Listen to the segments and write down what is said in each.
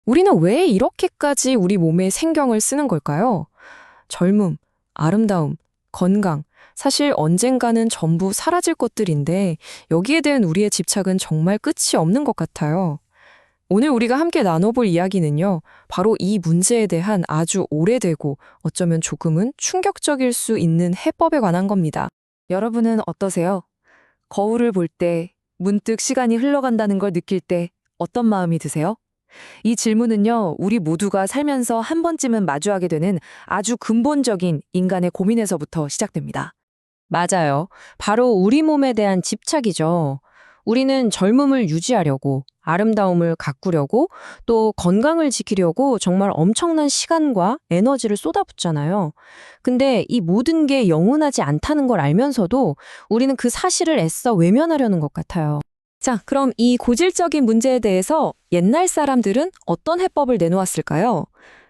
우리는 왜 이렇게까지 우리 몸에 신경을 쓰는 걸까요? 젊음, 아름다움, 건강, 사실 언젠가는 전부 사라질 것들인데 여기에 대한 우리의 집착은 정말 끝이 없는 것 같아요. 오늘 우리가 함께 나눠볼 이야기는요, 바로 이 문제에 대한 아주 오래되고 어쩌면 조금은 충격적일 수 있는 해법에 관한 겁니다. 여러분은 어떠세요? 거울을 볼 때, 문득 시간이 흘러간다는 걸 느낄 때 어떤 마음이 드세요? 이 질문은요, 우리 모두가 살면서 한 번쯤은 마주하게 되는 아주 근본적인 인간의 고민에서부터 시작됩니다. 맞아요. 바로 우리 몸에 대한 집착이죠. 우리는 젊음을 유지하려고, 아름다움을 가꾸려고, 또 건강을 지키려고 정말 엄청난 시간과 에너지를 쏟아붓잖아요. 근데 이 모든 게 영원하지 않다는 걸 알면서도 우리는 그 사실을 애써 외면하려는 것 같아요. 자, 그럼 이 고질적인 문제에 대해서 옛날 사람들은 어떤 해법을 내놓았을까요?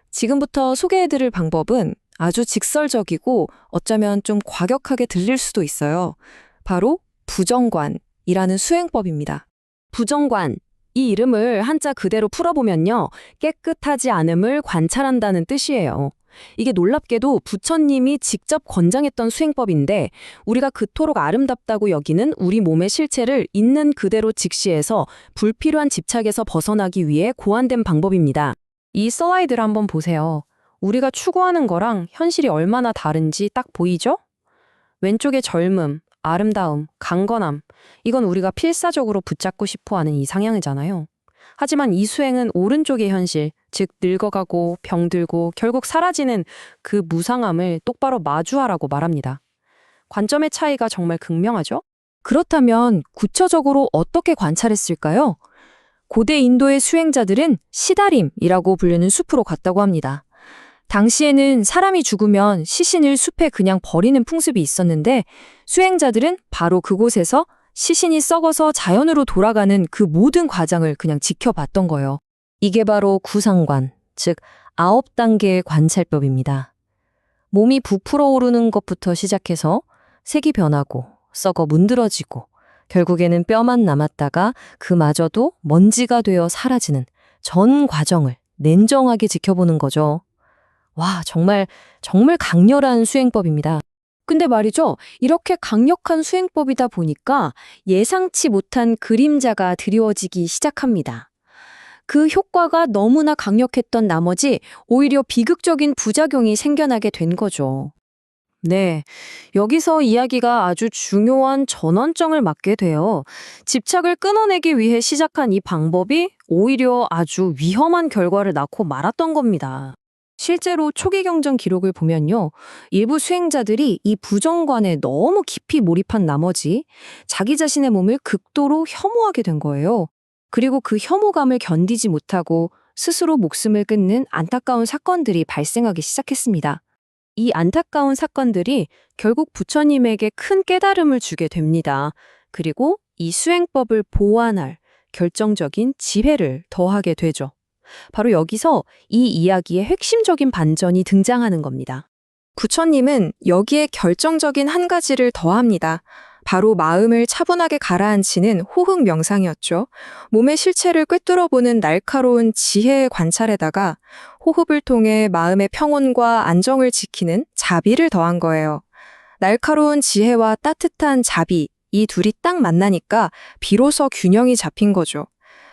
지금부터 소개해드릴 방법은 아주 직설적이고 어쩌면 좀 과격하게 들릴 수도 있어요. 바로 부정관이라는 수행법입니다. 부정관, 이 이름을 한자 그대로 풀어보면요, 깨끗하지 않음을 관찰한다는 뜻이에요. 이게 놀랍게도 부처님이 직접 권장했던 수행법인데 우리가 그토록 아름답다고 여기는 우리 몸의 실체를 있는 그대로 직시해서 불필요한 집착에서 벗어나기 위해 고안된 방법입니다. 이 슬라이드를 한번 보세요. 우리가 추구하는 거랑 현실이 얼마나 다른지 딱 보이죠? 왼쪽에 젊음, 아름다움, 강건함, 이건 우리가 필사적으로 붙잡고 싶어하는 이상향이잖아요. 하지만 이 수행은 오른쪽의 현실, 즉 늙어가고 병들고 결국 사라지는 그 무상함을 똑바로 마주하라고 말합니다. 관점의 차이가 정말 극명하죠? 그렇다면 구체적으로 어떻게 관찰했을까요? 고대 인도의 수행자들은 시다림이라고 불리는 숲으로 갔다고 합니다. 당시에는 사람이 죽으면 시신을 숲에 그냥 버리는 풍습이 있었는데 수행자들은 바로 그곳에서 시신이 썩어서 자연으로 돌아가는 그 모든 과정을 그냥 지켜봤던 거예요. 이게 바로 구상관, 즉 9단계의 관찰법입니다. 몸이 부풀어 오르는 것부터 시작해서 색이 변하고 썩어 문드러지고 결국에는 뼈만 남았다가 그마저도 먼지가 되어 사라지는 전 과정을 냉정하게 지켜보는 거죠. 와, 정말 강렬한 수행법입니다. 근데 말이죠, 이렇게 강력한 수행법이다 보니까 예상치 못한 그림자가 드리워지기 시작합니다. 그 효과가 너무나 강력했던 나머지 오히려 비극적인 부작용이 생겨나게 된 거죠. 네, 여기서 이야기가 아주 중요한 전환점을 맞게 돼요. 집착을 끊어내기 위해 시작한 이 방법이 오히려 아주 위험한 결과를 낳고 말았던 겁니다. 실제로 초기 경전 기록을 보면요, 일부 수행자들이 이 부정관에 너무 깊이 몰입한 나머지 자기 자신의 몸을 극도로 혐오하게 된 거예요. 그리고 그 혐오감을 견디지 못하고 스스로 목숨을 끊는 안타까운 사건들이 발생하기 시작했습니다. 이 안타까운 사건들이 결국 부처님에게 큰 깨달음을 주게 됩니다. 그리고 이 수행법을 보완할 결정적인 지혜를 더하게 되죠. 바로 여기서 이 이야기의 핵심적인 반전이 등장하는 겁니다. 부처님은 여기에 결정적인 한 가지를 더합니다. 바로 마음을 차분하게 가라앉히는 호흡 명상이었죠. 몸의 실체를 꿰뚫어보는 날카로운 지혜의 관찰에다가 호흡을 통해 마음의 평온과 안정을 지키는 자비를 더한 거예요. 날카로운 지혜와 따뜻한 자비, 이 둘이 딱 만나니까 비로소 균형이 잡힌 거죠.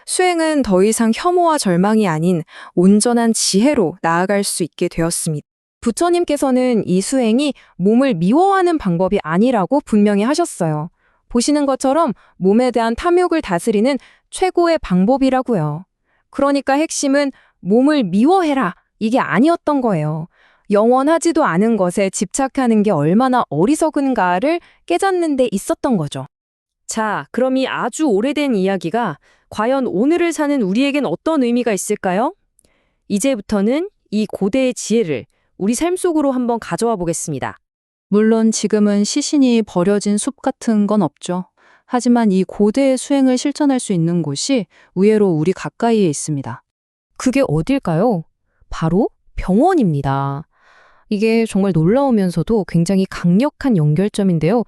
수행은 더 이상 혐오와 절망이 아닌 온전한 지혜로 나아갈 수 있게 되었습니다. 부처님께서는 이 수행이 몸을 미워하는 방법이 아니라고 분명히 하셨어요. 보시는 것처럼 몸에 대한 탐욕을 다스리는 최고의 방법이라고요. 그러니까 핵심은 몸을 미워해라, 이게 아니었던 거예요. 영원하지도 않은 것에 집착하는 게 얼마나 어리석은가를 깨닫는 데 있었던 거죠. 자, 그럼 이 아주 오래된 이야기가 과연 오늘을 사는 우리에겐 어떤 의미가 있을까요? 이제부터는 이 고대의 지혜를 우리 삶 속으로 한번 가져와 보겠습니다. 물론 지금은 시신이 버려진 숲 같은 건 없죠. 하지만 이 고대의 수행을 실천할 수 있는 곳이 의외로 우리 가까이에 있습니다. 그게 어딜까요? 바로 병원입니다. 이게 정말 놀라우면서도 굉장히 강력한 연결점인데요.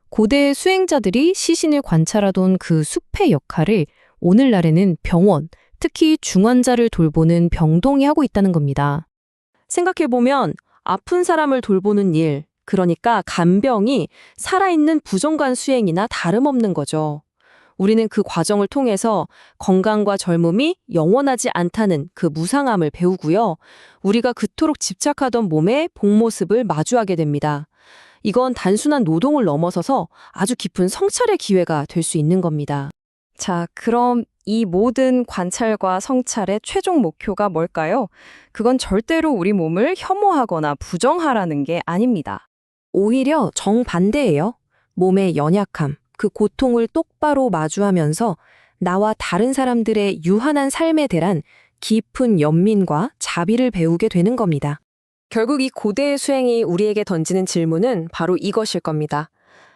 고대 수행자들이 시신을 관찰하던 그 숲의 역할을 오늘날에는 병원, 특히 중환자를 돌보는 병동이 하고 있다는 겁니다. 생각해보면 아픈 사람을 돌보는 일, 그러니까 간병이 살아있는 부정관 수행이나 다름없는 거죠. 우리는 그 과정을 통해서 건강과 젊음이 영원하지 않다는 그 무상함을 배우고요. 우리가 그토록 집착하던 몸의 본 모습을 마주하게 됩니다. 이건 단순한 노동을 넘어서서 아주 깊은 성찰의 기회가 될 수 있는 겁니다. 자, 그럼 이 모든 관찰과 성찰의 최종 목표가 뭘까요? 그건 절대로 우리 몸을 혐오하거나 부정하라는 게 아닙니다. 오히려 정반대예요. 몸의 연약함, 그 고통을 똑바로 마주하면서 나와 다른 사람들의 유한한 삶에 대한 깊은 연민과 자비를 배우게 되는 겁니다. 결국 이 고대의 수행이 우리에게 던지는 질문은 바로 이것일 겁니다.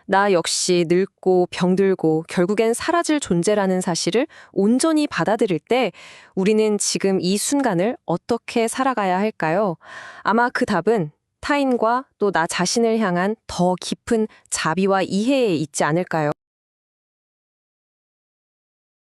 나 역시 늙고 병들고 결국엔 사라질 존재라는 사실을 온전히 받아들일 때 우리는 지금 이 순간을 어떻게 살아가야 할까요? 아마 그 답은 타인과 또 나 자신을 향한 더 깊은 자비와 이해에 있지 않을까요?